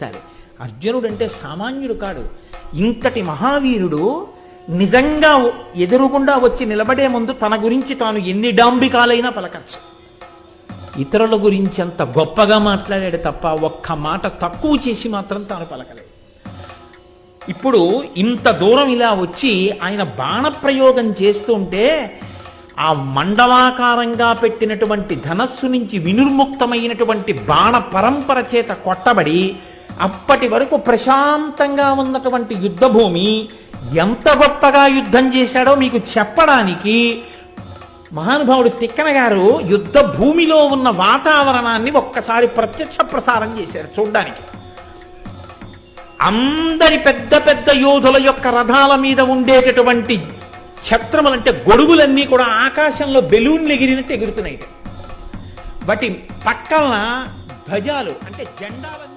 సరే, అర్జునుడు అంటే సామాన్యుడు కాడు. ఇంతటి మహావీరుడు నిజంగా ఎదురుగుండా వచ్చి నిలబడే ముందు తన గురించి తాను ఎన్ని డాంబికాలైనా పలకచ్చు. ఇతరుల గురించి అంత గొప్పగా మాట్లాడాడు తప్ప ఒక్క మాట తక్కువ చేసి మాత్రం తాను పలకలేదు. ఇప్పుడు ఇంత దూరం ఇలా వచ్చి ఆయన బాణప్రయోగం చేస్తుంటే ఆ మండలాకారంగా పెట్టినటువంటి ధనస్సు నుంచి వినుర్ముక్తమైనటువంటి బాణ పరంపర చేత కొట్టబడి అప్పటి వరకు ప్రశాంతంగా ఉన్నటువంటి యుద్ధభూమి ఎంత గొప్పగా యుద్ధం చేశాడో మీకు చెప్పడానికి మహానుభావుడు తిక్కన గారు యుద్ధ భూమిలో ఉన్న వాతావరణాన్ని ఒక్కసారి ప్రత్యక్ష ప్రసారం చేశారు చూడ్డానికి. అందరి పెద్ద పెద్ద యోధుల యొక్క రథాల మీద ఉండేటటువంటి ఛత్రములంటే గొడుగులన్నీ కూడా ఆకాశంలో బెలూన్లు ఎగిరినట్టు ఎగురుతున్నాయి. వాటి పక్కన ధ్వజాలు అంటే జెండాలన్నీ